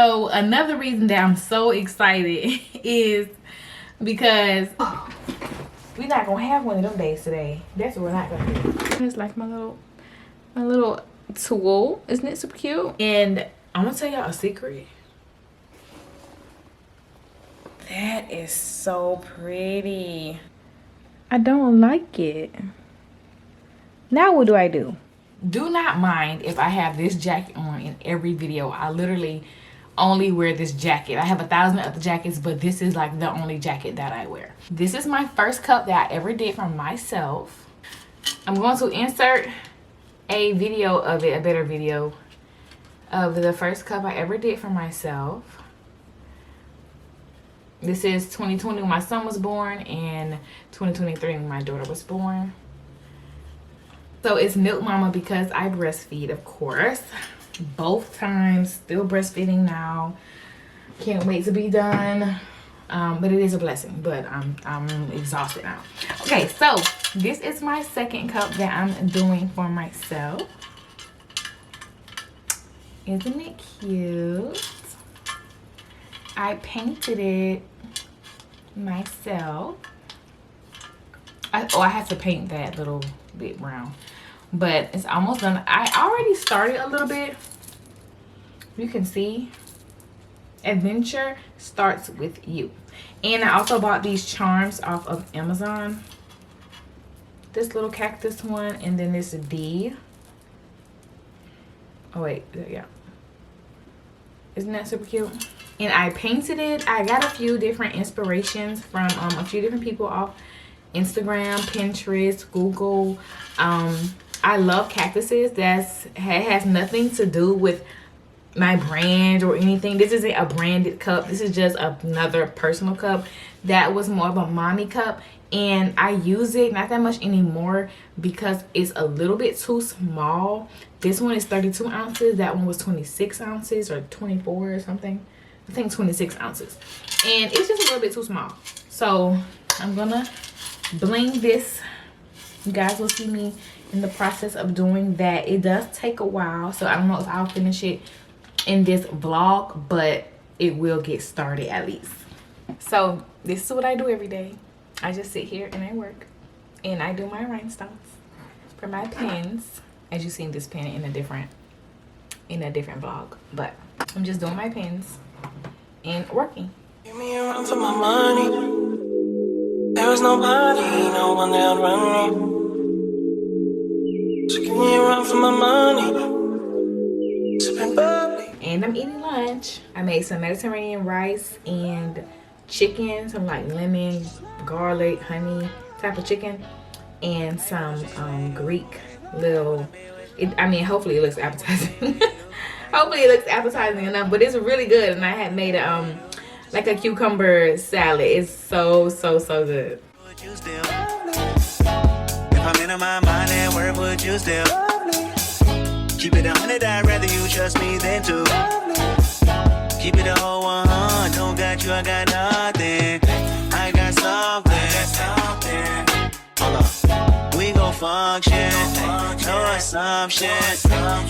So another reason that I'm so excited is because we're not gonna have one of them days today. That's what we're not gonna do. It's like my little tool. Isn't it super cute? And I'm gonna tell y'all a secret. That is so pretty. I don't like it. Now what do? Do not mind if I have this jacket on in every video. I literally only wear this jacket. I have 1,000 other jackets, but this is like the only jacket that I wear. This is my first cup that I ever did for myself. I'm going to insert a video of it, a better video of the first cup I ever did for myself. This is 2020 when my son was born, and 2023 when my daughter was born. So it's Milk Mama because I breastfeed, of course. Both times, still breastfeeding now. Can't wait to be done. But it is a blessing, but I'm exhausted now. Okay, so this is my second cup that I'm doing for myself. Isn't it cute? I painted it myself. I have to paint that little bit brown, but it's almost done. I already started a little bit. You can see adventure starts with you. And I also bought these charms off of Amazon. This little cactus one, and then this D. Oh wait, yeah. Isn't that super cute? And I painted it. I got a few different inspirations from a few different people off Instagram, Pinterest, Google. I love cactuses. Has nothing to do with my brand or anything. This isn't a branded cup. This is just another personal cup that was more of a mommy cup, and I use it not that much anymore because it's a little bit too small. This one is 32 ounces. That one was 26 ounces or 24 or something. I think 26 ounces, and it's just a little bit too small. So I'm gonna bling this. You guys will see me in the process of doing that. It does take a while, so I don't know if I'll finish it in this vlog, but it will get started at least. So this is what I do every day. I just sit here and I work, and I do my rhinestones for my pins. As you seen this pin in a different vlog, but I'm just doing my pins and working. Give me a run for my money. There was nobody, no one that run me. So give me a run for my money. Sipping bubbly. And I'm eating lunch. I made some Mediterranean rice and chicken, some like lemon, garlic, honey type of chicken, and some Greek little. Hopefully it looks appetizing. Hopefully it looks appetizing enough, but it's really good. And I had made a like a cucumber salad. It's so good. Would you still? If I'm in my mind and word, would you still? Keep it 100, I'd rather you trust me than to. Keep it a whole 100. Don't got you, I got nothing. I got something. Hold up. We gon' function. No assumption.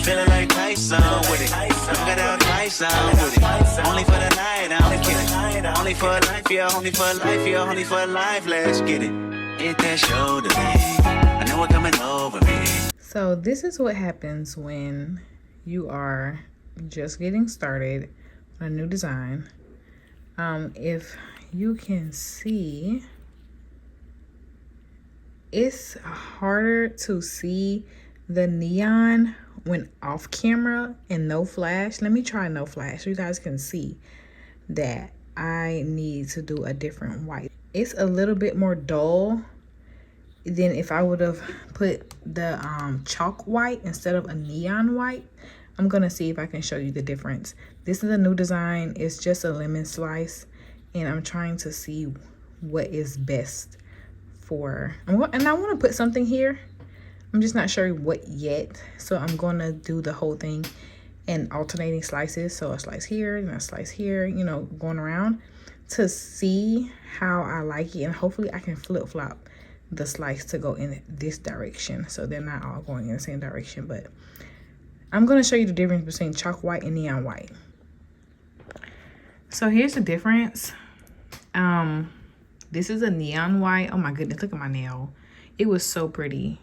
Feeling like Tyson with it. Got out Tyson with it. Only for the night, I'm kidding. Only for life, yeah. Only for life, yeah. Only for life. Let's get it. Hit that shoulder, I know it coming over me. So this is what happens when you are just getting started on a new design. If you can see, it's harder to see the neon when off camera and no flash. Let me try no flash so you guys can see that I need to do a different white. It's a little bit more dull than if I would have put the chalk white instead of a neon white. I'm gonna see if I can show you the difference. This is a new design. It's just a lemon slice, and I'm trying to see what is best for. And I want to put something here. I'm just not sure what yet. So I'm gonna do the whole thing in alternating slices. So a slice here and a slice here, you know, going around to see how I like it, and hopefully I can flip-flop the slice to go in this direction so they're not all going in the same direction. But I'm going to show you the difference between chalk white and neon white. So here's the difference. This is a neon white. Oh my goodness, look at my nail. It was so pretty.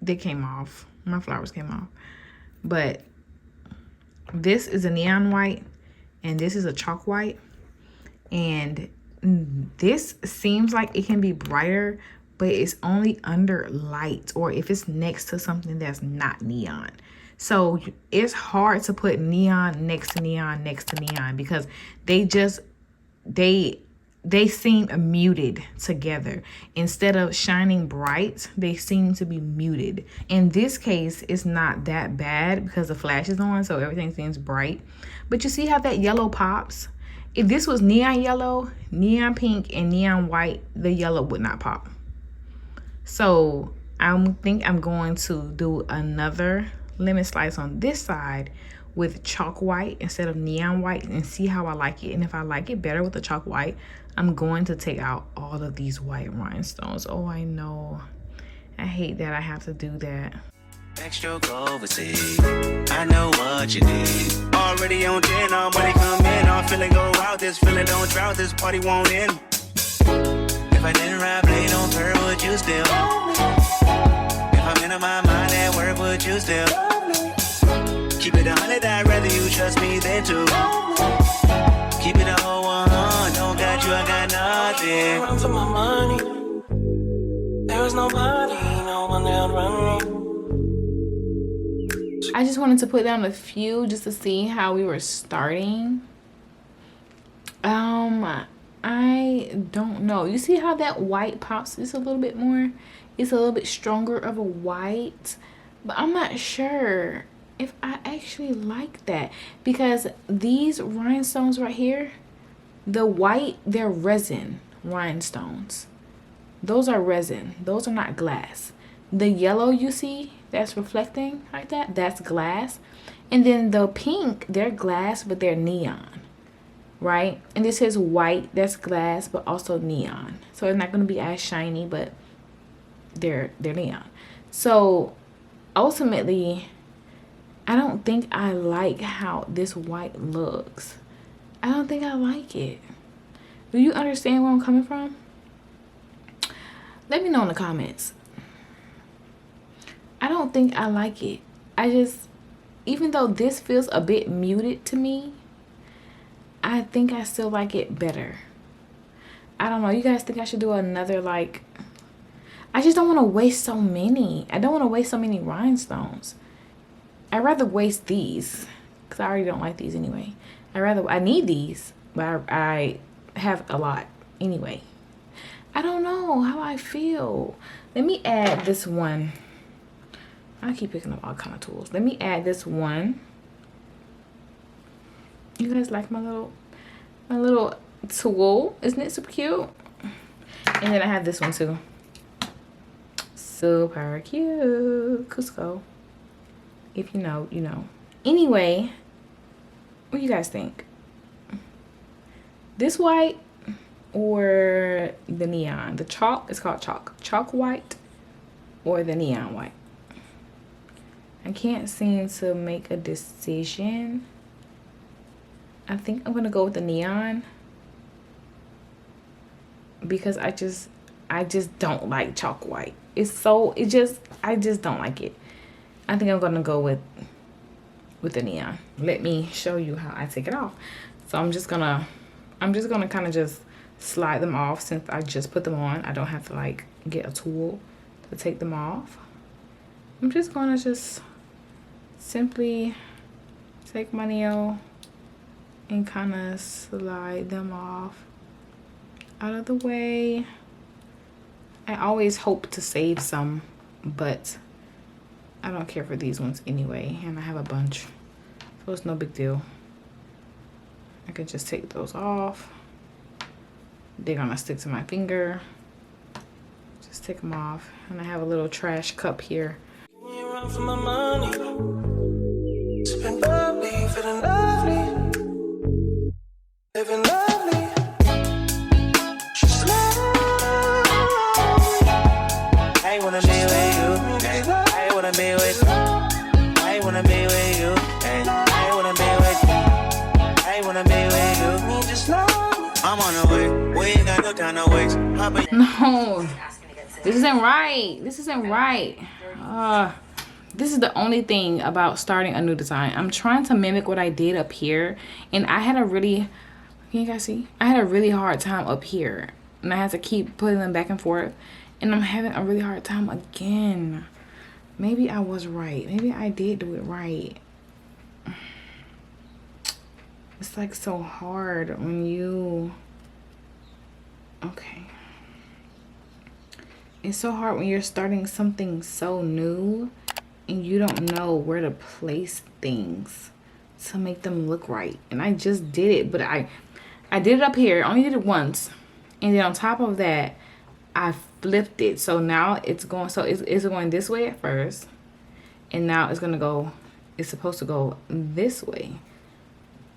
They came off. My flowers came off. But this is a neon white and this is a chalk white. And this seems like it can be brighter, but it's only under light or if it's next to something that's not neon. So it's hard to put neon next to neon next to neon because they seem muted together. Instead of shining bright, they seem to be muted. In this case, it's not that bad because the flash is on, so everything seems bright. But you see how that yellow pops? If this was neon yellow, neon pink, and neon white, the yellow would not pop. So I think I'm going to do another lemon slice on this side with chalk white instead of neon white and see how I like it. And if I like it better with the chalk white, I'm going to take out all of these white rhinestones. Oh, I know. I hate that I have to do that. Extra overseas. I know what you need. Already on 10, all money come in. I'm feeling go out. This feeling don't drought. This party won't end. If I didn't ride blade on her, would you still? If I'm in my mind at work, would you still? Keep it 100, I'd rather you trust me than to. Keep it a whole 100, don't got you, I got nothing. Run for my money. There was nobody, no one that run me. I just wanted to put down a few just to see how we were starting. I don't know. You see how that white pops just a little bit more? It's a little bit stronger of a white, but I'm not sure if I actually like that because these rhinestones right here, the white, they're resin rhinestones. Those are resin. Those are not glass. The yellow you see that's reflecting like that, that's glass. And then the pink, they're glass, but they're neon, right? And this is white, that's glass, but also neon. So it's not going to be as shiny, but they're neon. So ultimately, I don't think I like how this white looks. I don't think I like it. Do you understand where I'm coming from? Let me know in the comments. I don't think I like it. Even though this feels a bit muted to me, I think I still like it better. I don't know. You guys think I should do another, like, I just don't want to waste so many. I don't want to waste so many rhinestones. I'd rather waste these because I already don't like these anyway. I need these, but I have a lot anyway. I don't know how I feel. Let me add this one. I keep picking up all kind of tools. Let me add this one. You guys like my little tool? Isn't it super cute? And then I have this one too. Super cute. Cusco. If you know, you know. Anyway, what do you guys think? This white or the neon? The chalk, it's called chalk. Chalk white or the neon white? I can't seem to make a decision. I think I'm gonna go with the neon because I just don't like chalk white. I just don't like it. I think I'm gonna go with the neon. Let me show you how I take it off. So I'm just gonna kind of just slide them off since I just put them on. I don't have to like get a tool to take them off. I'm just gonna simply take my nail and kind of slide them off out of the way. I always hope to save some, but I don't care for these ones anyway, and I have a bunch, so it's no big deal. I could just take those off. They're gonna stick to my finger. Just take them off, and I have a little trash cup here. Run for my money. Sipping bubbly, feeling lovely. Living lovely. Just lovely. I wanna be with you. I wanna be with you. I wanna be with you. I wanna be with you. I wanna be with you. I'm on the way. We ain't got no time to waste. No, this isn't right. This isn't right. This is the only thing about starting a new design. I'm trying to mimic what I did up here, and I had a really, can you guys see? I had a really hard time up here, and I had to keep putting them back and forth, and I'm having a really hard time again. Maybe I was right. Maybe I did do it right. It's like so hard when you, okay. It's so hard when you're starting something so new and you don't know where to place things to make them look right. And I just did it, but I did it up here. I only did it once. And then on top of that, I flipped it. So now it's going, so it's going this way at first. And now it's going to go, it's supposed to go this way.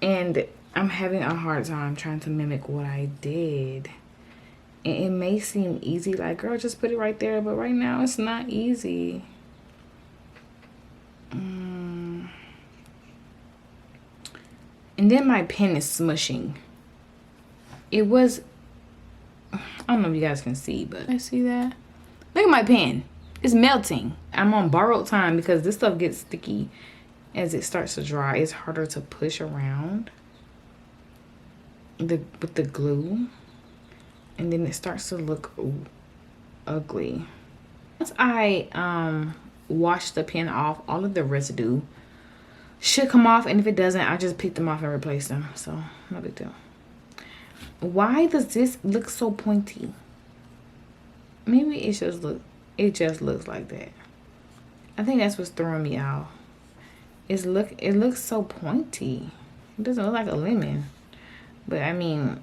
And I'm having a hard time trying to mimic what I did. And it may seem easy, like, girl, just put it right there. But right now, it's not easy. And then my pen is smushing. It was, I don't know if you guys can see, but I see that. Look at my pen. It's melting. I'm on borrowed time because this stuff gets sticky as it starts to dry. It's harder to push around with the glue. And then it starts to look ugly. Once I wash the pen off, all of the residue should come off, and if it doesn't, I just pick them off and replace them. So no big deal. Why does this look so pointy? Maybe it just looks like that. I think that's what's throwing me out. It looks so pointy. It doesn't look like a lemon. But I mean,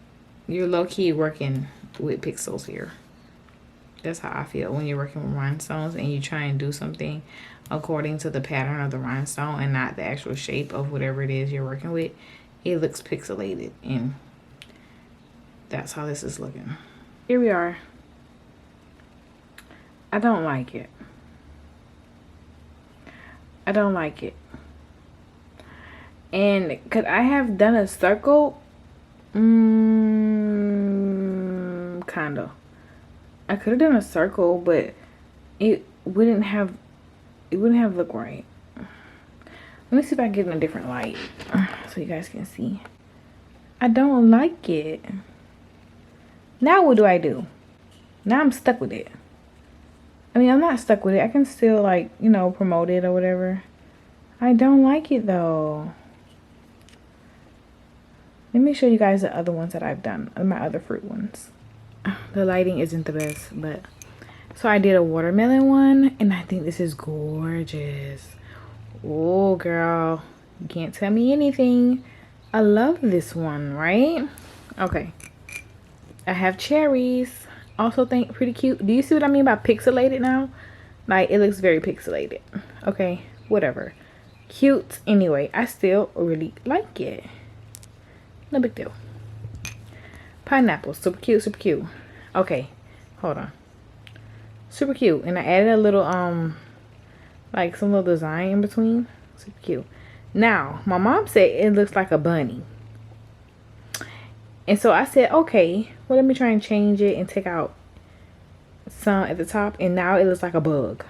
you're low-key working with pixels here. That's how I feel when you're working with rhinestones and you try and do something according to the pattern of the rhinestone and not the actual shape of whatever it is you're working with. It looks pixelated, and that's how this is looking. Here we are. I don't like it. I don't like it. And could I have done a circle? Kinda. I could have done a circle, but it wouldn't have looked right. Let me see if I can get in a different light so you guys can see. I don't like it. Now what do I do? Now I'm stuck with it. I mean, I'm not stuck with it. I can still, like, you know, promote it or whatever. I don't like it though. Let me show you guys the other ones that I've done, my other fruit ones. The lighting isn't the best, but so I did a watermelon one, and I think this is gorgeous. Oh, girl, you can't tell me anything. I love this one, right? Okay. I have cherries. Also think pretty cute. Do you see what I mean by pixelated now? Like, it looks very pixelated. Okay, whatever. Cute. Anyway, I still really like it. No big deal. Pineapple. Super cute, super cute. Okay, hold on. Super cute. And I added a little, like some little design in between. Super cute. Now, my mom said it looks like a bunny. And so I said, okay, well, let me try and change it and take out some at the top. And now it looks like a bug.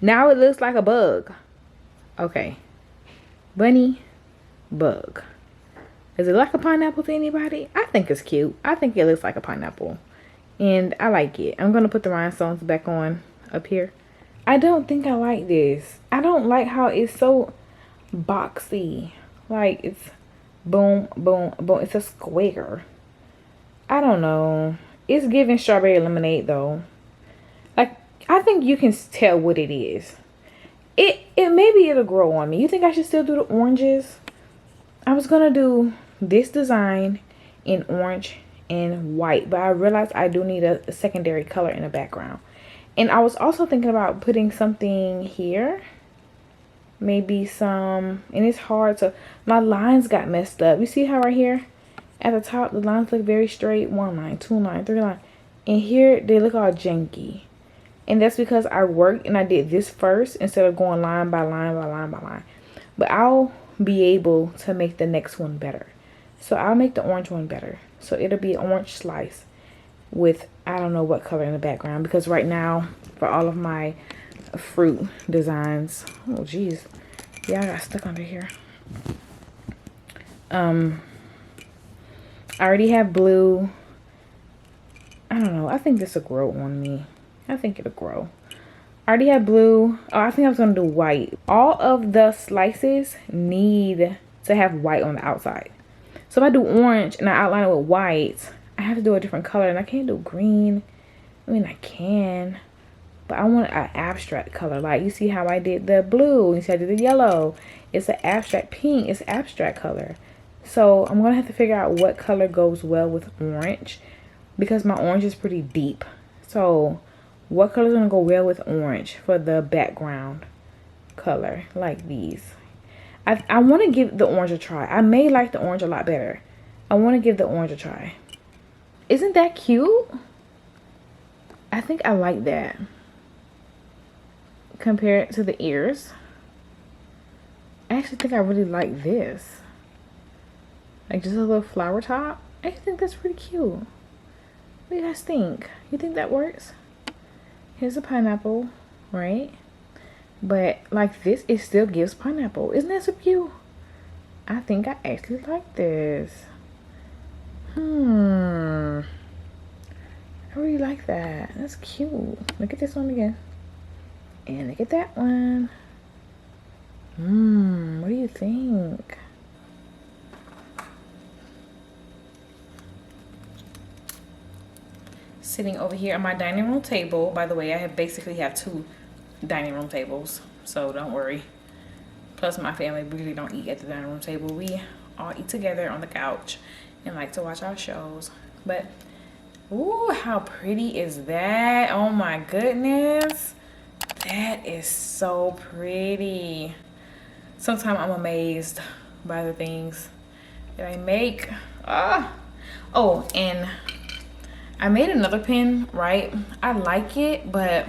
Now it looks like a bug. Okay. Bunny, bug. Is it like a pineapple to anybody? I think it's cute. I think it looks like a pineapple. And I like it. I'm going to put the rhinestones back on up here. I don't think I like this. I don't like how it's so boxy. Like, it's boom, boom, boom. It's a square. I don't know. It's giving strawberry lemonade, though. Like, I think you can tell what it is. Maybe it'll grow on me. You think I should still do the oranges? I was going to do this design in orange and white, but I realized I do need a secondary color in the background. And I was also thinking about putting something here, maybe some, and it's hard to, my lines got messed up. You see how right here at the top the lines look very straight, 1 line, 2 line, 3 line, and here they look all janky. And that's because I worked and I did this first instead of going line by line by line by line. But I'll be able to make the next one better. So I'll make the orange one better. So it'll be an orange slice with I don't know what color in the background, because right now for all of my fruit designs, oh geez, yeah, I got stuck under here. I already have blue. I don't know, I think this will grow on me. I think it'll grow. I already have blue. Oh, I think I was gonna do white. All of the slices need to have white on the outside. So if I do orange and I outline it with white, I have to do a different color, and I can't do green. I mean, I can, but I want an abstract color. Like, you see how I did the blue, you see I did the yellow. It's an abstract pink, it's abstract color. So I'm gonna have to figure out what color goes well with orange, because my orange is pretty deep. So what color is gonna go well with orange for the background color, like these? I want to give the orange a try. I may like the orange a lot better. I want to give the orange a try. Isn't that cute? I think I like that compared to the ears. I actually think I really like this. Like just a little flower top. I think that's pretty cute. What do you guys think? You think that works? Here's a pineapple, right? But like this, it still gives pineapple. Isn't that so cute? I think I actually like this. I really like that. That's cute. Look at this one again. And look at that one. What do you think? Sitting over here on my dining room table. By the way, I basically have 2 dining room tables, so don't worry. Plus my family really don't eat at the dining room table. We all eat together on the couch and like to watch our shows. But ooh, how pretty is that? Oh my goodness, that is so pretty. Sometimes I'm amazed by the things that I make. Oh, and I made another pen, right? I like it, but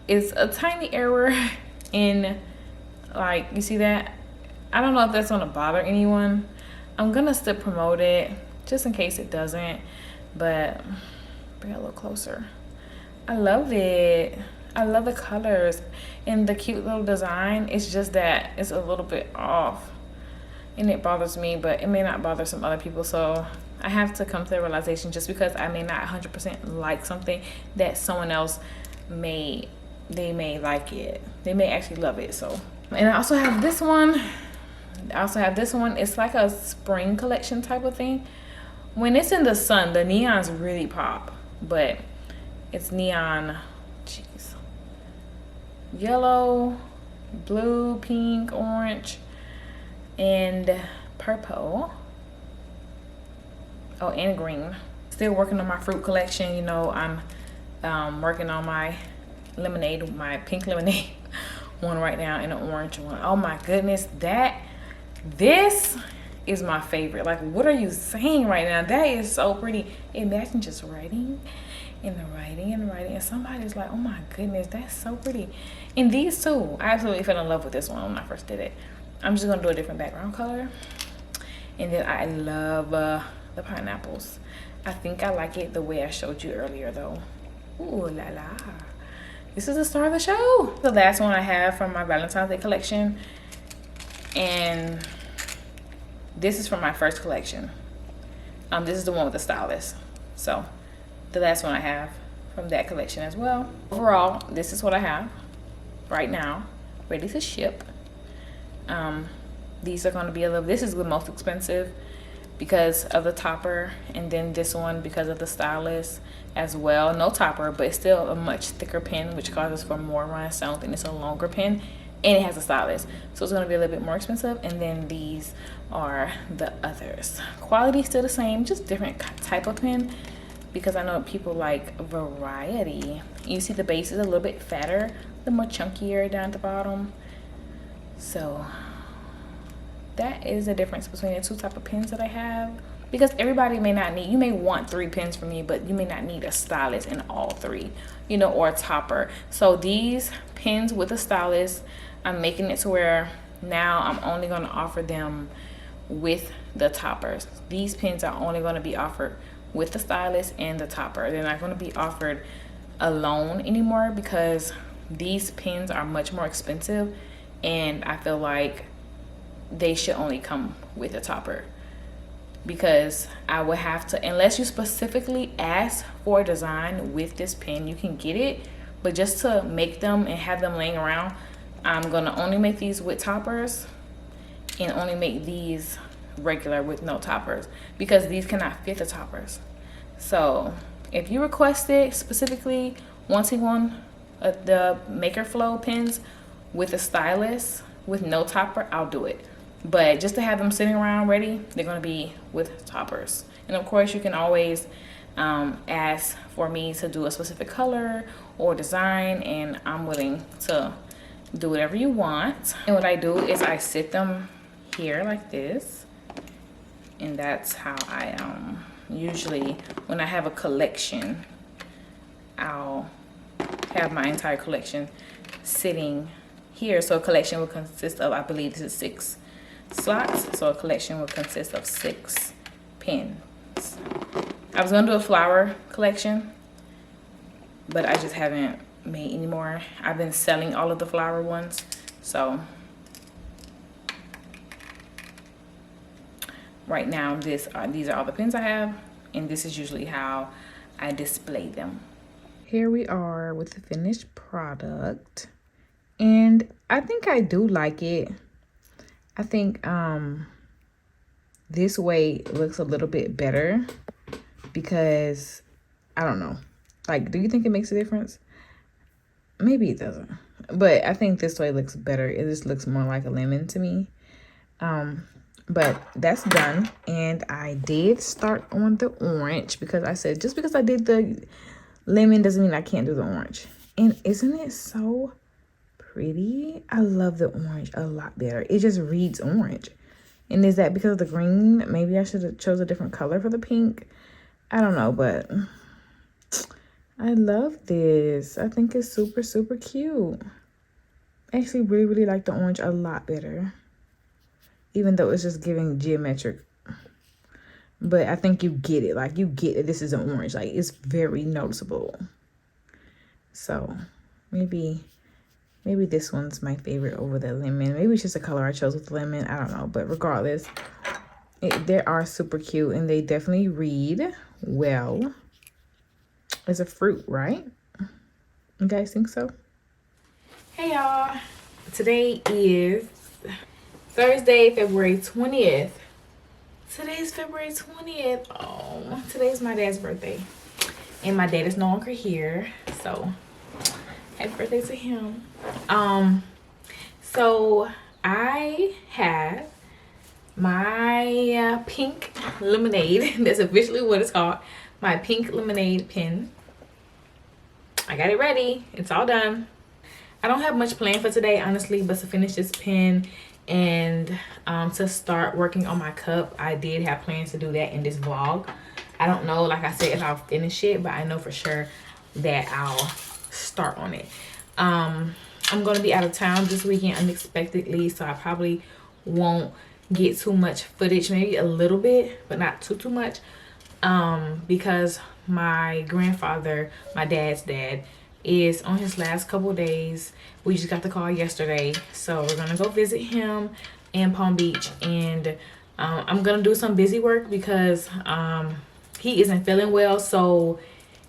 it's a tiny error in, like, you see that? I don't know if that's gonna bother anyone. I'm gonna still promote it just in case it doesn't, but bring it a little closer. I love it. I love the colors and the cute little design. It's just that it's a little bit off and it bothers me, but it may not bother some other people. So I have to come to the realization, just because I may not 100% like something, that someone else may like it. They may actually love it. So, and I also have this one. It's like a spring collection type of thing. When it's in the sun, the neons really pop, but it's neon, jeez, yellow, blue, pink, orange, and purple. Oh, and green. Still working on my fruit collection. You know, I'm working on my lemonade, my pink lemonade one right now, and an orange one. Oh my goodness, this is my favorite. Like, what are you saying right now? That is so pretty. Imagine just writing and writing and writing, and somebody's like, oh my goodness, that's so pretty. And these two, I absolutely fell in love with this one when I first did it. I'm just gonna do a different background color. And then I love the pineapples. I think I like it the way I showed you earlier though. Ooh la la. This is the star of the show. The last one I have from my Valentine's Day collection. And this is from my first collection. This is the one with the stylus. So the last one I have from that collection as well. Overall, this is what I have right now, ready to ship. These are going to be this is the most expensive because of the topper, and then this one because of the stylus as well. No topper, but it's still a much thicker pen, which causes for more rhinestones, and it's a longer pen, and it has a stylus, so it's going to be a little bit more expensive. And then these are the others. Quality still the same, just different type of pen, because I know people like variety. You see the base is a little bit fatter, a little more chunkier down at the bottom. So that is the difference between the 2 type of pens that I have, because everybody may not need, you may want 3 pens from me, but you may not need a stylus in all 3, you know, or a topper. So these pens with a stylus, I'm making it to where now I'm only going to offer them with the toppers. These pens are only going to be offered with the stylus and the topper. They're not going to be offered alone anymore because these pens are much more expensive, and I feel like they should only come with a topper, because I would have to, unless you specifically ask for a design with this pen, you can get it, but just to make them and have them laying around, I'm gonna only make these with toppers and only make these regular with no toppers, because these cannot fit the toppers. So if you requested specifically wanting one of the Maker Flow pens with a stylus with no topper, I'll do it. But just to have them sitting around ready, they're going to be with toppers. And of course, you can always ask for me to do a specific color or design, and I'm willing to do whatever you want. And what I do is I sit them here like this, and that's how I usually, when I have a collection, I'll have my entire collection sitting here. So a collection will consist of, I believe this is 6 slots, so a collection will consist of 6 pens. I was gonna do a flower collection, but I just haven't made any more. I've been selling all of the flower ones, so right now these are all the pens I have, and this is usually how I display them. Here we are with the finished product, and I think I do like it. I think this way looks a little bit better, because I don't know, like, do you think it makes a difference? Maybe it doesn't, but I think this way looks better. It just looks more like a lemon to me. But that's done, and I did start on the orange, because I said just because I did the lemon doesn't mean I can't do the orange. And isn't it so pretty? I love the orange a lot better. It just reads orange. And is that because of the green? Maybe I should have chose a different color for the pink. I don't know, but I love this. I think it's super, super cute. I actually really, really like the orange a lot better, even though it's just giving geometric. But I think you get it. Like, you get it. This is an orange. Like, it's very noticeable. So maybe this one's my favorite over the lemon. Maybe it's just a color I chose with the lemon. I don't know. But regardless, they are super cute, and they definitely read well. It's a fruit, right? You guys think so? Hey, y'all. Today is Thursday, February 20th. Today's February 20th. Oh, today's my dad's birthday. And my dad is no longer here. So, happy birthday to him. So I have my pink lemonade. That's officially what it's called. My pink lemonade pen. I got it ready. It's all done. I don't have much planned for today, honestly, but to finish this pen and to start working on my cup. I did have plans to do that in this vlog. I don't know, like I said, if I'll finish it, but I know for sure that I'll start on it. I'm gonna be out of town this weekend unexpectedly, so I probably won't get too much footage, maybe a little bit, but not too much, because my grandfather, my dad's dad, is on his last couple days. We just got the call yesterday, so we're gonna go visit him in Palm Beach, and I'm gonna do some busy work because he isn't feeling well, so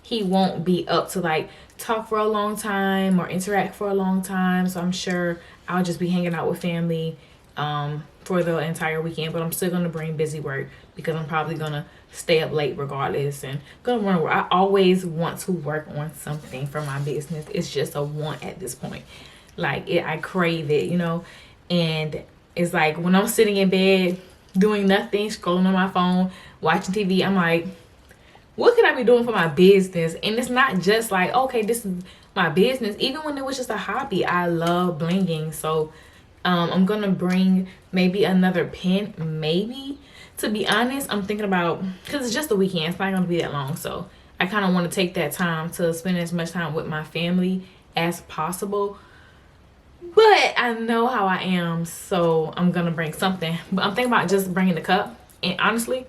he won't be up to like talk for a long time or interact for a long time. So I'm sure I'll just be hanging out with family for the entire weekend, but I'm still gonna bring busy work because I'm probably gonna stay up late regardless, and gonna run work. I always want to work on something for my business. It's just a want at this point. Like, I crave it, you know. And it's like when I'm sitting in bed doing nothing, scrolling on my phone, watching TV, I'm like, what could I be doing for my business? And it's not just like, okay, this is my business. Even when it was just a hobby, I love blinging. So I'm gonna bring maybe another pen, maybe. To be honest, I'm thinking about, because it's just the weekend, it's not gonna be that long, so I kind of want to take that time to spend as much time with my family as possible. But I know how I am, so I'm gonna bring something. But I'm thinking about just bringing the cup And honestly,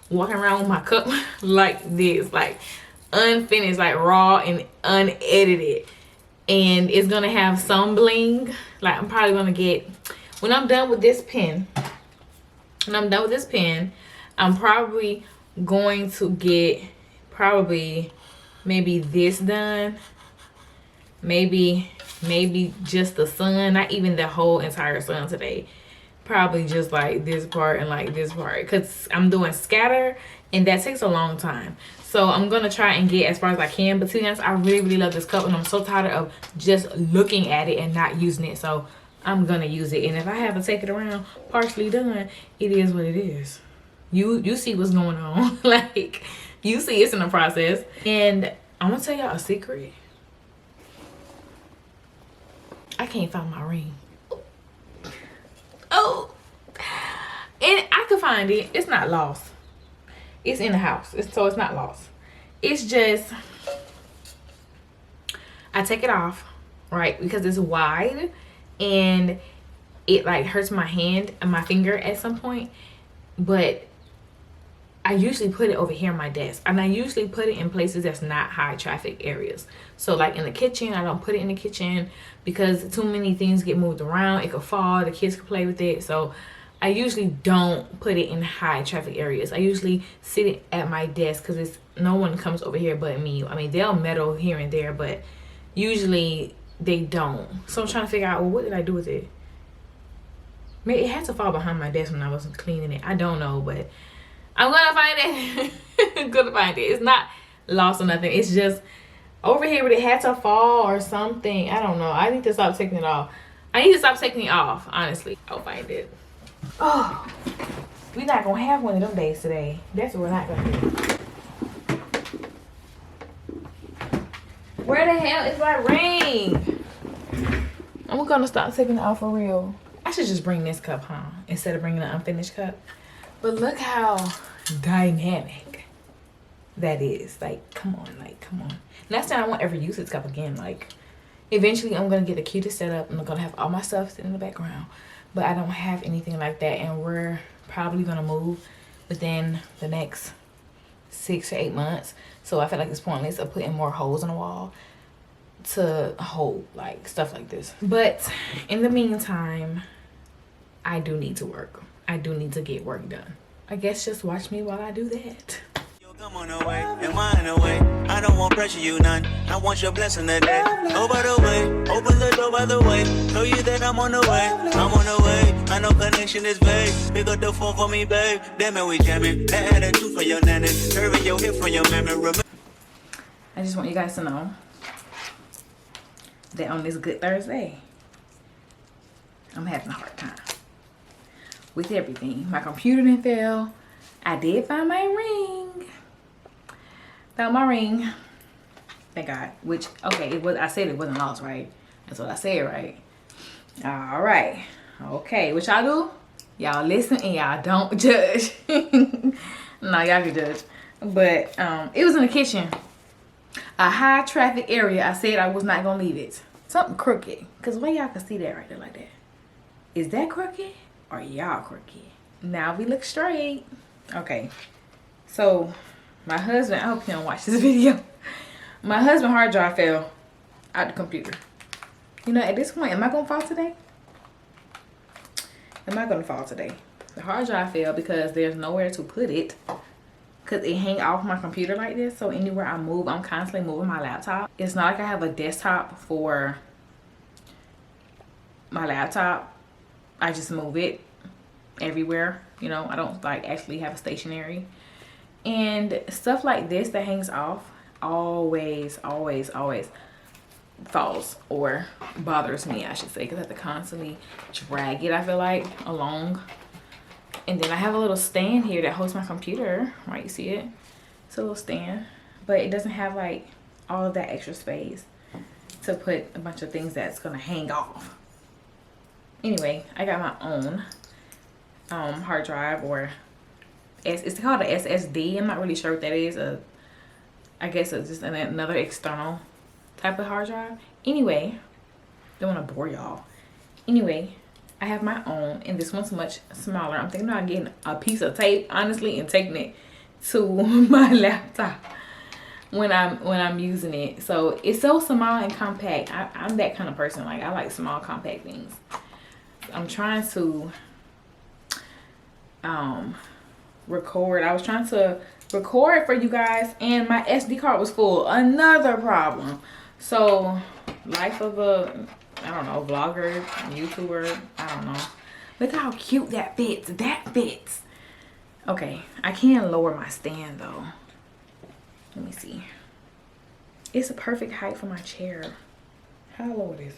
walking around with my cup like this, like unfinished, like raw and unedited. And it's gonna have some bling. Like I'm probably gonna get, when I'm done with this pen, I'm probably going to get maybe this done. Maybe just the sun, not even the whole entire sun today. Probably just like this part and like this part, because I'm doing scatter and that takes a long time. So I'm gonna try and get as far as I can. But to be honest, I really love this cup and I'm so tired of just looking at it and not using it. So I'm gonna use it, and if I have to take it around partially done, it is what it is. You see what's going on. Like, you see it's in the process. And I'm gonna tell y'all a secret. I can't find my ring. Oh, and I could find it. It's not lost. It's in the house. So it's not lost. It's just, I take it off, right? Because it's wide and it like hurts my hand and my finger at some point. But I usually put it over here on my desk, and I usually put it in places that's not high traffic areas. So like in the kitchen, I don't put it in the kitchen because too many things get moved around. It could fall, the kids could play with it. So I usually don't put it in high traffic areas. I usually sit it at my desk because it's no one comes over here but me. I mean, they'll meddle here and there, but usually they don't. So I'm trying to figure out, well, what did I do with it? Maybe it had to fall behind my desk when I was cleaning it. I don't know, but I'm gonna find it. I'm gonna find it. It's not lost or nothing. It's just over here, but it had to fall or something. I don't know. I need to stop taking it off. I need to stop taking it off, honestly. I'll find it. Oh, we're not gonna have one of them days today. That's what we're not gonna do. Where the hell is my ring? I'm gonna stop taking it off for real. I should just bring this cup home instead of bringing an unfinished cup. But look how dynamic that is. Like, come on, like, come on. Next time I won't ever use this cup again. Like, eventually I'm gonna get the cutest setup and I'm gonna have all my stuff sitting in the background. But I don't have anything like that, and we're probably gonna move within the next 6 to 8 months. So I feel like it's pointless of putting more holes in the wall to hold like stuff like this. But in the meantime, I do need to work. I do need to get work done. I guess just watch me while I do that. Come on away, and mine away. I don't want pressure, you none. I want your blessing today. Oh, by the way, open the door by the way. Know you that I'm on the way. I'm on the way. I know connection is vague. Pick up the phone for me, babe. Damn it, we jamming. That attitude for your nanny. Curving your hip from your memory. I just want you guys to know that on this Good Thursday, I'm having a hard time with everything. My computer didn't fail. I did find my ring. Found my ring. Thank God. Which, okay, it was. I said it wasn't lost, right? That's what I said, right? All right. Okay, what y'all do? Y'all listen and y'all don't judge. No, y'all can judge. But it was in the kitchen. A high traffic area. I said I was not gonna leave it. Something crooked. Cause why y'all can see that right there like that? Is that crooked or y'all crooked? Now we look straight. Okay. So my husband, I hope you don't watch this video. My husband's hard drive fell out the computer. You know, at this point, am I gonna fall today? Am I gonna fall today? The hard drive fell because there's nowhere to put it. Because it hang off my computer like this. So anywhere I move, I'm constantly moving my laptop. It's not like I have a desktop for my laptop. I just move it everywhere. You know, I don't like actually have a stationary. And stuff like this that hangs off always falls or bothers me, I should say. Because I have to constantly drag it, I feel like, along. And then I have a little stand here that holds my computer, right? You see it? It's a little stand, but it doesn't have like all of that extra space to put a bunch of things that's gonna hang off. Anyway, I got my own hard drive, or it's called a SSD. I'm not really sure what that is. I guess it's just another external type of hard drive. Anyway, don't want to bore y'all. Anyway, I have my own, and this one's much smaller. I'm thinking about getting a piece of tape, honestly, and taking it to my laptop when I'm using it. So it's so small and compact. I'm that kind of person. Like, I like small, compact things. I'm trying to record. I was trying to record for you guys, and my SD card was full. Another problem. So, life of a, I don't know, vlogger, YouTuber, I don't know. Look how cute that fits. That fits. Okay, I can lower my stand though. Let me see. It's a perfect height for my chair. How do I lower this?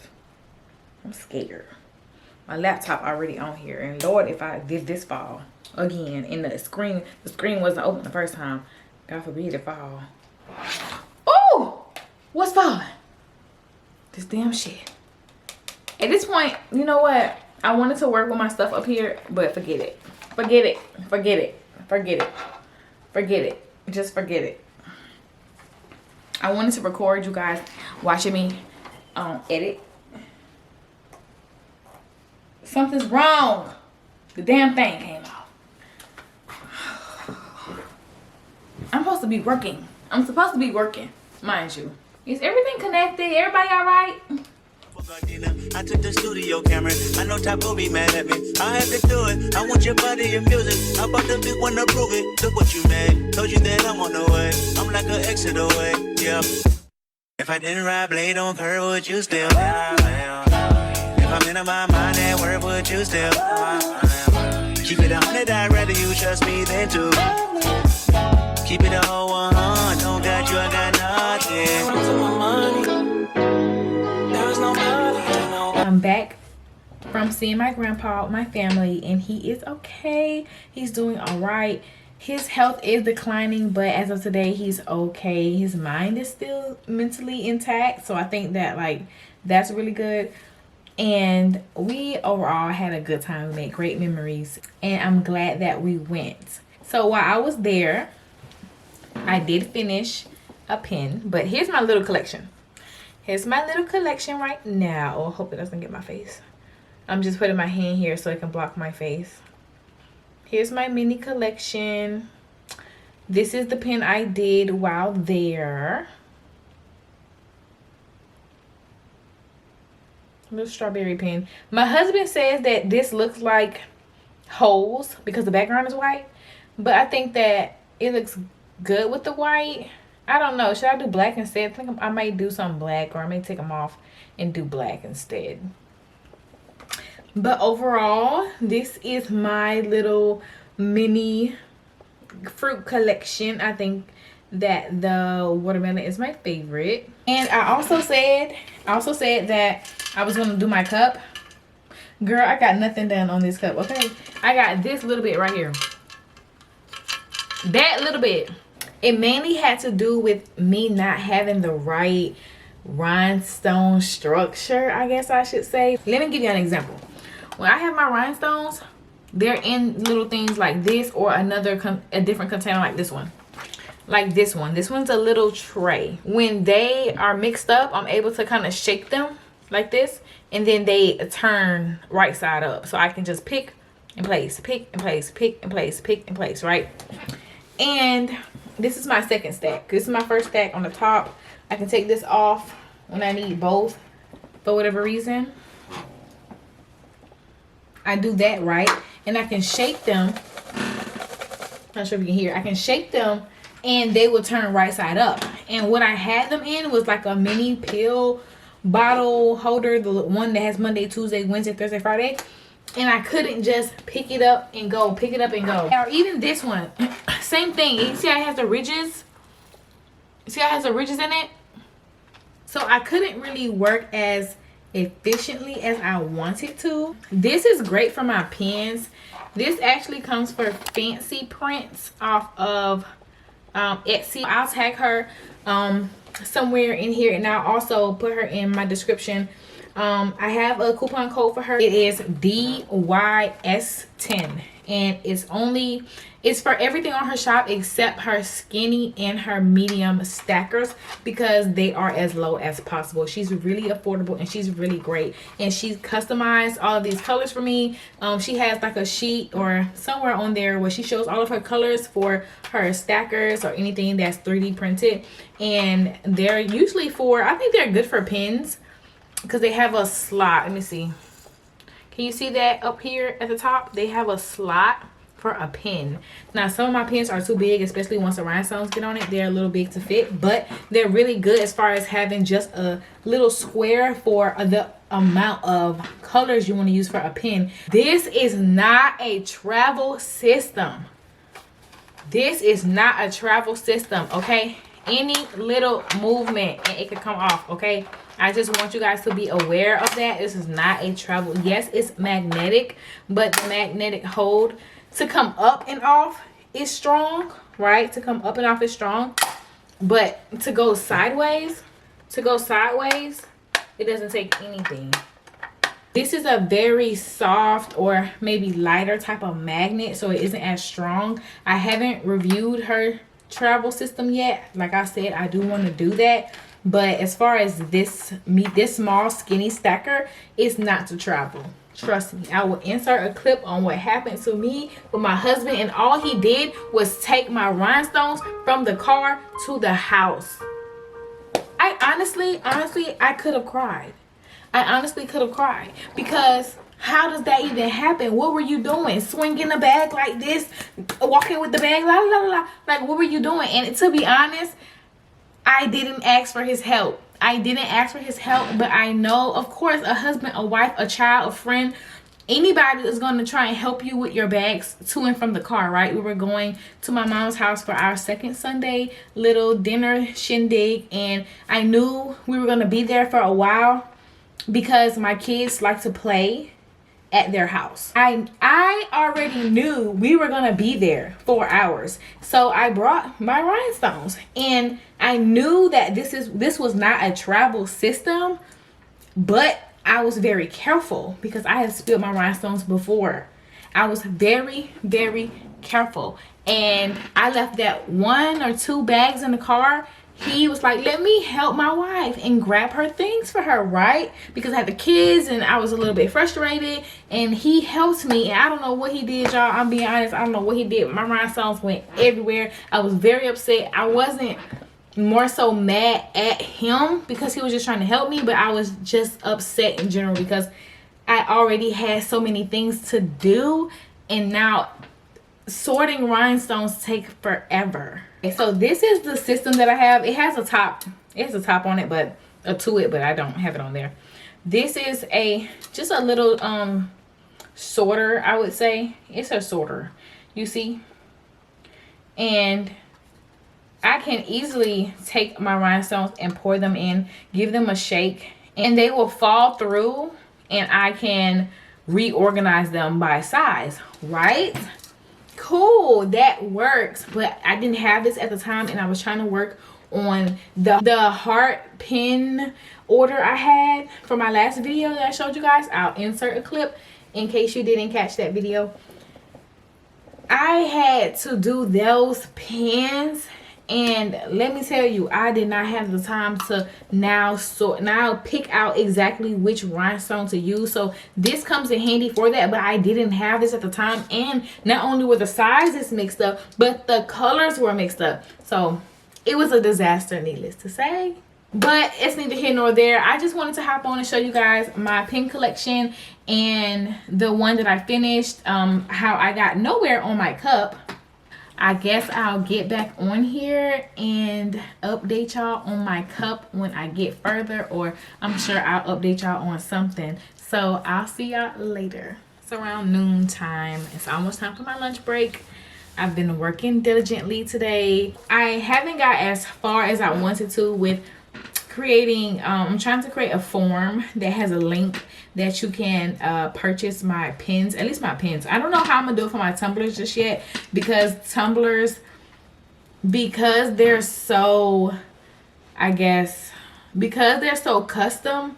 I'm scared. My laptop already on here, and Lord, if I did this fall again, and the screen wasn't open the first time. God forbid it fall. Oh, what's falling? This damn shit. At this point, you know what? I wanted to work with my stuff up here, but forget it. Forget it. Forget it. Forget it. Forget it. Just forget it. I wanted to record you guys watching me edit. Something's wrong. The damn thing came out. I'm supposed to be working. I'm supposed to be working, mind you. Is everything connected? Everybody all right? I took the studio camera. I know Taco be mad at me. I have to do it. I want your body and music. I bought the big one to prove it. Look what you made. Told you that I'm on the way. I'm like an exit away. Yeah. If I didn't ride blade on curve, would you still? If I'm in my mind at work, would you still? Keep it 100, I'd rather you trust me than to. Keep it a whole 100. Don't got you, I got nothing. I'm back from seeing my grandpa with my family, and he is okay. He's doing all right. His health is declining, but as of today, he's okay. His mind is still mentally intact, so I think that, like, that's really good. And we overall had a good time. We made great memories, and I'm glad that we went. So while I was there, I did finish a pen, but here's my little collection. Here's my little collection right now. Oh, I hope it doesn't get my face. I'm just putting my hand here so it can block my face. Here's my mini collection. This is the pen I did while there. Little strawberry pen. My husband says that this looks like holes because the background is white, but I think that it looks good with the white. I don't know. Should I do black instead? I think I might do some black, or I may take them off and do black instead. But overall, this is my little mini fruit collection. I think that the watermelon is my favorite. And I also said that I was gonna do my cup. Girl, I got nothing done on this cup, okay? I got this little bit right here. That little bit. It mainly had to do with me not having the right rhinestone structure, I guess I should say. Let me give you an example. When I have my rhinestones, they're in little things like this, or a different container like this one. Like this one. This one's a little tray. When they are mixed up, I'm able to kind of shake them like this, and then they turn right side up. So I can just pick and place, pick and place, pick and place, pick and place, right? And this is my second stack. This is my first stack on the top. I can take this off when I need both for whatever reason. I do that, right? And I can shake them. Not sure if you can hear. I can shake them and they will turn right side up. And what I had them in was like a mini pill bottle holder, the one that has Monday, Tuesday, Wednesday, Thursday, Friday. And I couldn't just pick it up and go, pick it up and go. Or even this one, same thing. You see how it has the ridges? See how it has the ridges in it? So I couldn't really work as efficiently as I wanted to. This is great for my pens. This actually comes for Fancy Prints off of Etsy. I'll tag her somewhere in here, and I'll also put her in my description I have a coupon code for her. It is DYS10, and it's for everything on her shop except her skinny and her medium stackers, because they are as low as possible. She's really affordable and she's really great, and she's customized all of these colors for me. She has like a sheet or somewhere on there where she shows all of her colors for her stackers or anything that's 3D printed, and they're usually for, I think they're good for pins, because they have a slot. Let me see, can you see that up here at the top? They have a slot for a pin. Now some of my pins are too big, especially once the rhinestones get on it. They're a little big to fit, but they're really good as far as having just a little square for the amount of colors you want to use for a pin. This is not a travel system. This is not a travel system, okay? Any little movement and it could come off, okay? I just want you guys to be aware of that. This is not a travel. Yes, it's magnetic, but the magnetic hold to come up and off is strong, right? To come up and off is strong, but to go sideways, it doesn't take anything. This is a very soft or maybe lighter type of magnet, so it isn't as strong. I haven't reviewed her travel system yet. Like I said, I do want to do that, but as far as this small skinny stacker, it's not to travel. Trust me, I will insert a clip on what happened to me with my husband, and all he did was take my rhinestones from the car to the house. I honestly, I could have cried. I honestly could have cried, because how does that even happen? What were you doing? Swinging the bag like this, walking with the bag, la la la. Like, what were you doing? And to be honest, I didn't ask for his help. But I know, of course, a husband, a wife, a child, a friend, anybody is going to try and help you with your bags to and from the car, right? We were going to my mom's house for our second Sunday little dinner shindig, and I knew we were going to be there for a while because my kids like to play at their house. I already knew we were gonna be there 4 hours, so I brought my rhinestones, and I knew that this was not a travel system, but I was very careful because I had spilled my rhinestones before. I was very, very careful, and I left that 1 or 2 bags in the car. He was like, let me help my wife and grab her things for her, right? Because I had the kids and I was a little bit frustrated, and he helped me. And I don't know what he did, y'all. I'm being honest, I don't know what he did. My rhinestones went everywhere. I was very upset. I wasn't more so mad at him because he was just trying to help me, but I was just upset in general because I already had so many things to do, and now sorting rhinestones take forever. So this is the system that I have. It has a top. It has a top on it, but to it, but I don't have it on there. This is just a little sorter, I would say. It's a sorter, you see, and I can easily take my rhinestones and pour them in, give them a shake, and they will fall through, and I can reorganize them by size, right? Cool, that works. But I didn't have this at the time, and I was trying to work on the heart pin order I had for my last video that I showed you guys. I'll insert a clip in case you didn't catch that video. I had to do those pins, and let me tell you, I did not have the time to now pick out exactly which rhinestone to use. So this comes in handy for that, but I didn't have this at the time, and not only were the sizes mixed up, but the colors were mixed up. So it was a disaster, needless to say. But it's neither here nor there. I just wanted to hop on and show you guys my pin collection, and the one that I finished, how I got nowhere on my cup. I guess I'll get back on here and update y'all on my cup when I get further, or I'm sure I'll update y'all on something. So I'll see y'all later. It's around noon time. It's almost time for my lunch break. I've been working diligently today. I haven't got as far as I wanted to with creating, I'm trying to create a form that has a link that you can purchase my pins, at least my pins. I don't know how I'm gonna do it for my tumblers just yet, because tumblers, because they're so, I guess, because they're so custom,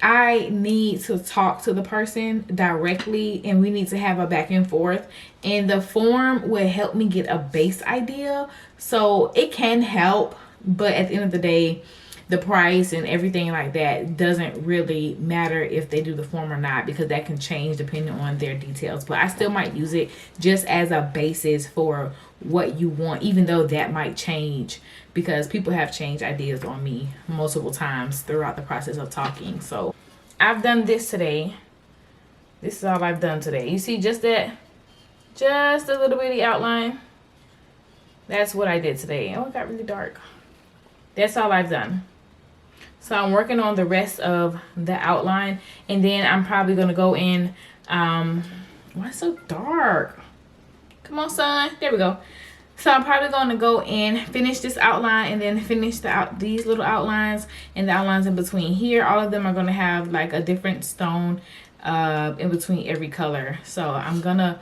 I need to talk to the person directly, and we need to have a back and forth, and the form will help me get a base idea. So it can help, but at the end of the day, the price and everything like that doesn't really matter if they do the form or not, because that can change depending on their details. But I still might use it just as a basis for what you want, even though that might change, because people have changed ideas on me multiple times throughout the process of talking. So I've done this today. This is all I've done today. You see just a little bitty outline. That's what I did today. Oh, it got really dark. That's all I've done. So I'm working on the rest of the outline, and then I'm probably gonna go in, why is it so dark? Come on, son. There we go. So I'm probably going to go and finish this outline, and then finish these little outlines and the outlines in between here. All of them are going to have like a different stone in between every color. So I'm going to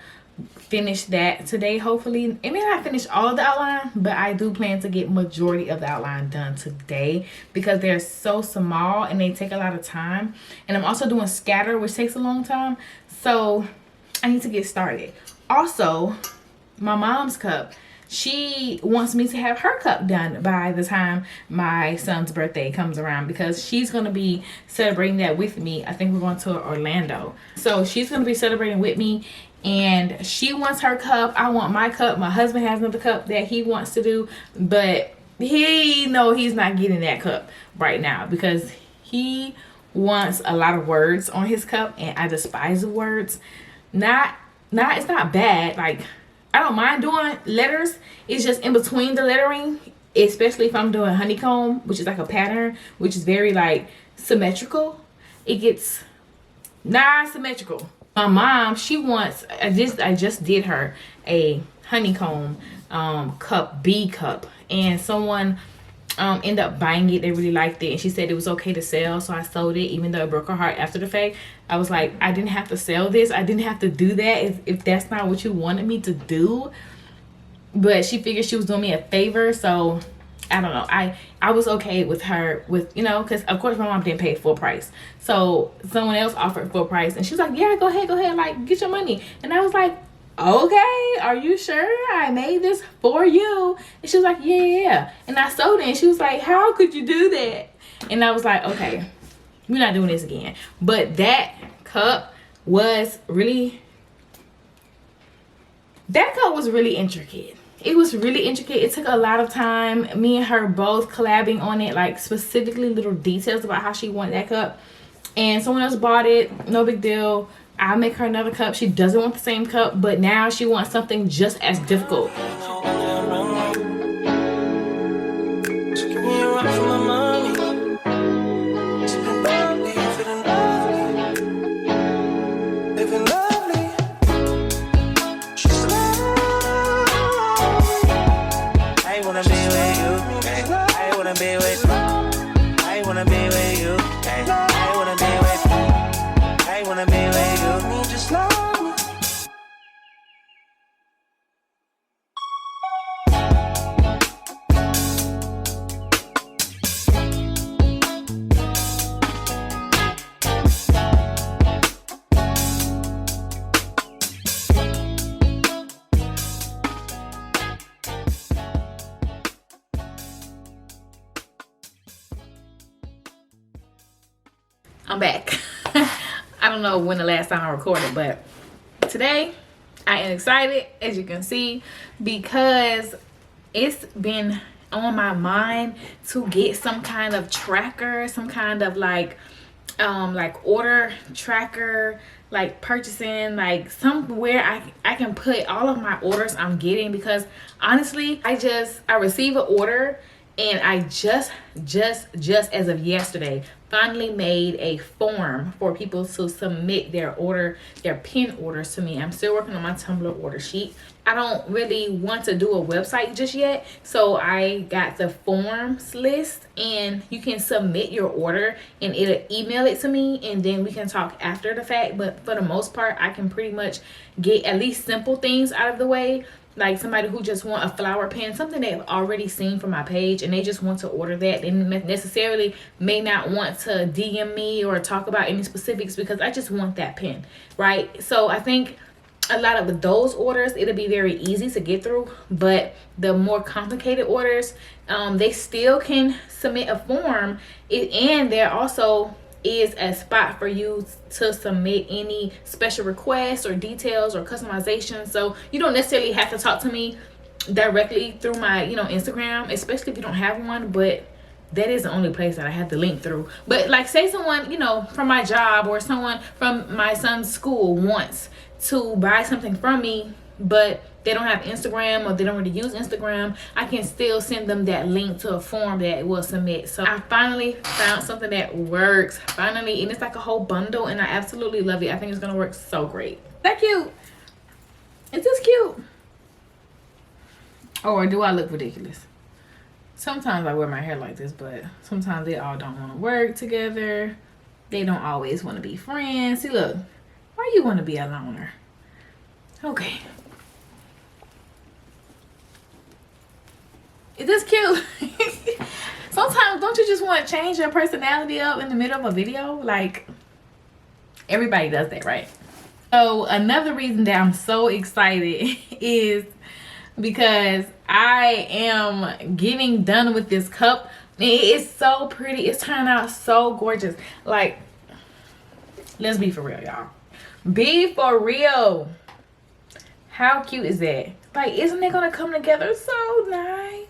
finish that today, hopefully. It may not finish all of the outline, but I do plan to get majority of the outline done today, because they're so small and they take a lot of time. And I'm also doing scatter, which takes a long time. So I need to get started. Also, my mom's cup, she wants me to have her cup done by the time my son's birthday comes around, because she's going to be celebrating that with me. I think we're going to Orlando. So she's going to be celebrating with me, and she wants her cup. I want my cup. My husband has another cup that he wants to do, but he's not getting that cup right now, because he wants a lot of words on his cup, and I despise the words. It's not bad. Like, I don't mind doing letters. It's just in between the lettering, especially if I'm doing honeycomb, which is like a pattern, which is very like symmetrical. It gets not symmetrical. My mom, she wants, I just did her a honeycomb cup, B cup, and someone ended up buying it. They really liked it, and she said it was okay to sell, so I sold it, even though it broke her heart after the fact. I was like, I didn't have to sell this. I didn't have to do that if that's not what you wanted me to do. But she figured she was doing me a favor, so I don't know. I was okay with her, because of course my mom didn't pay full price. So someone else offered full price, and she was like, yeah, go ahead, like, get your money. And I was like, okay, are you sure? I made this for you. And she was like, yeah. And I sold it, and she was like, how could you do that? And I was like, okay, we're not doing this again. But that cup was really intricate. It was really intricate. It took a lot of time. Me and her both collabing on it, like specifically little details about how she wanted that cup. And someone else bought it. No big deal. I'll make her another cup. She doesn't want the same cup, but now she wants something just as difficult. I'm back. I don't know when the last time I recorded, but today I am excited, as you can see, because it's been on my mind to get some kind of tracker, some kind of like order tracker, like purchasing, like somewhere I can put all of my orders I'm getting, because honestly I receive an order, and I just as of yesterday finally made a form for people to submit their pin orders to me. I'm still working on my tumbler order sheet. I don't really want to do a website just yet, so I got the forms list, and you can submit your order and it'll email it to me, and then we can talk after the fact. But for the most part, I can pretty much get at least simple things out of the way like somebody who just want a flower pen, something they've already seen from my page and they just want to order that. They necessarily may not want to DM me or talk about any specifics because I just want that pen, right? So I think a lot of those orders, it'll be very easy to get through, but the more complicated orders, they still can submit a form, and there also is a spot for you to submit any special requests or details or customization. So you don't necessarily have to talk to me directly through my, Instagram, especially if you don't have one, but that is the only place that I have the link through. But like, say someone, from my job or someone from my son's school wants to buy something from me, but they don't have Instagram or they don't really use Instagram, I can still send them that link to a form that will submit. So I finally found something that works, finally, and it's like a whole bundle, and I absolutely love it. I think it's gonna work so great. That cute. Is this cute? Or do I look ridiculous? Sometimes I wear my hair like this, but sometimes they all don't want to work together. They don't always want to be friends. See, look, why you want to be a loner? Okay. Is this cute? Sometimes don't you just want to change your personality up in the middle of a video? Like, everybody does that, right? So another reason that I'm so excited is because I am getting done with this cup. It's so pretty. It's turning out so gorgeous. Like, let's be for real, y'all. Be for real. How cute is that? Like, isn't it gonna come together so nice?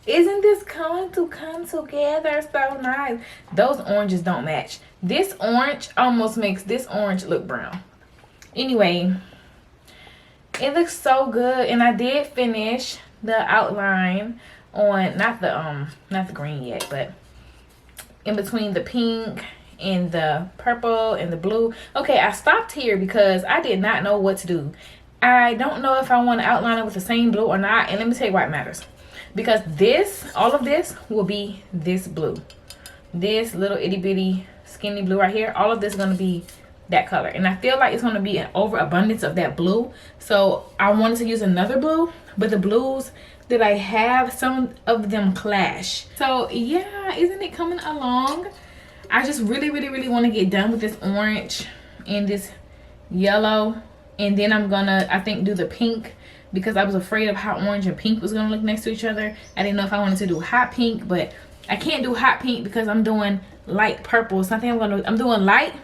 Isn't this going to come together so nice? Those oranges don't match. This orange almost makes this orange look brown. Anyway, it looks so good, and I did finish the outline on not the green yet, but in between the pink and the purple and the blue. Okay, I stopped here because I did not know what to do. I don't know if I want to outline it with the same blue or not, and let me tell you why it matters. Because all of this will be this blue. This little itty bitty skinny blue right here, all of this is going to be that color. And I feel like it's going to be an overabundance of that blue. So I wanted to use another blue, but the blues that I have, some of them clash. So yeah, isn't it coming along? I just really, really, really want to get done with this orange and this yellow. And then I'm going to, I think, do the pink, because I was afraid of how orange and pink was going to look next to each other. I didn't know if I wanted to do hot pink, but I can't do hot pink because I'm doing light purple. So I think I'm doing light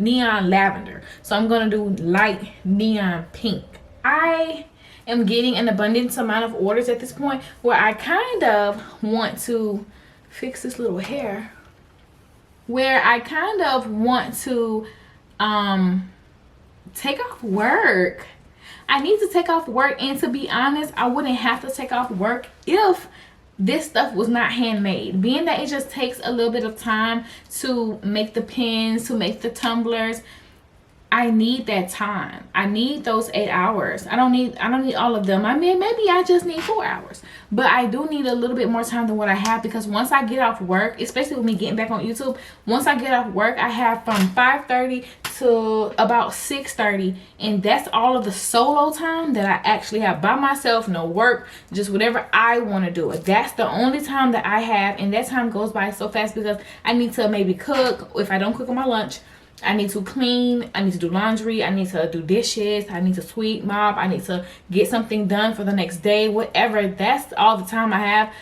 neon lavender. So I'm going to do light neon pink. I am getting an abundance amount of orders at this point where I kind of want to fix this little hair. Where I kind of want to take off work. I need to take off work, and to be honest, I wouldn't have to take off work if this stuff was not handmade. Being that it just takes a little bit of time to make the pens, to make the tumblers, I need that time. I need those 8 hours. I don't need all of them. I mean, maybe I just need 4 hours, but I do need a little bit more time than what I have, because once I get off work, especially with me getting back on YouTube, once I get off work, I have from 5:30 to about 6:30, and that's all of the solo time that I actually have by myself. No work, just whatever I want to do. That's the only time that I have, and that time goes by so fast because I need to maybe cook. If I don't cook on my lunch, I need to clean, I need to do laundry, I need to do dishes, I need to sweep, mop, I need to get something done for the next day, whatever. That's all the time I have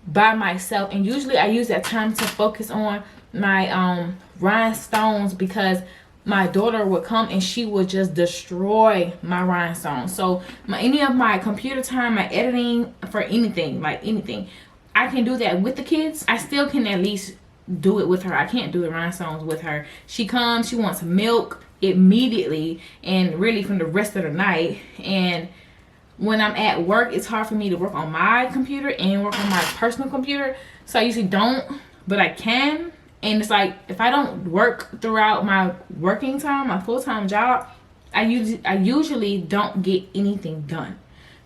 by myself. And usually I use that time to focus on my rhinestones, because my daughter would come and she would just destroy my rhinestones. So any of my computer time, my editing for anything, like anything, I can do that with the kids. I still can at least do it with her. I can't do the rhinestones with her. She comes, she wants milk immediately, and really from the rest of the night. And when I'm at work, it's hard for me to work on my computer and work on my personal computer. So I usually don't, but I can. And it's like, if I don't work throughout my working time, my full-time job, I usually don't get anything done.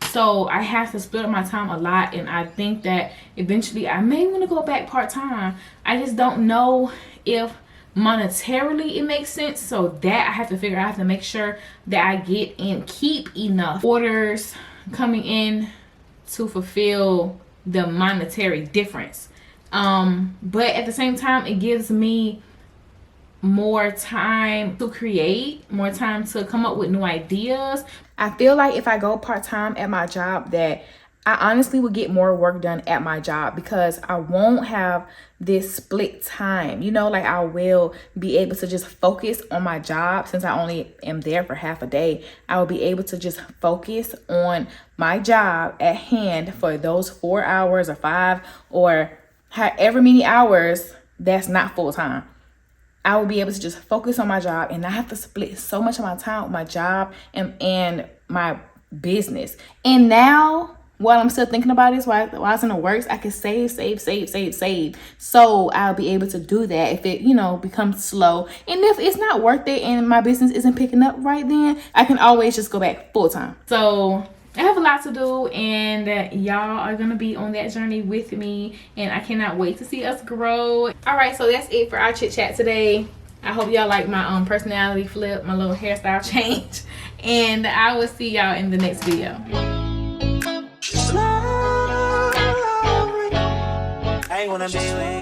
So I have to split up my time a lot, and I think that eventually I may want to go back part-time. I just don't know if monetarily it makes sense. So that I have to figure out. I have to make sure that I get and keep enough orders coming in to fulfill the monetary difference. But at the same time, it gives me more time to create, more time to come up with new ideas. I feel like if I go part-time at my job, that I honestly will get more work done at my job because I won't have this split time. You know, like I will be able to just focus on my job since I only am there for half a day. I will be able to just focus on my job at hand for those 4 hours or 5 or however many hours that's not full time. I will be able to just focus on my job and not have to split so much of my time with my job and my business. And now, while I'm still thinking about this, while it's in the works, I can save. So I'll be able to do that if it, becomes slow. And if it's not worth it and my business isn't picking up right then, I can always just go back full time. So I have a lot to do, and y'all are gonna be on that journey with me, and I cannot wait to see us grow. All right, so that's it for our chit chat today. I hope y'all like my personality flip, my little hairstyle change, and I will see y'all in the next video. I wanna be with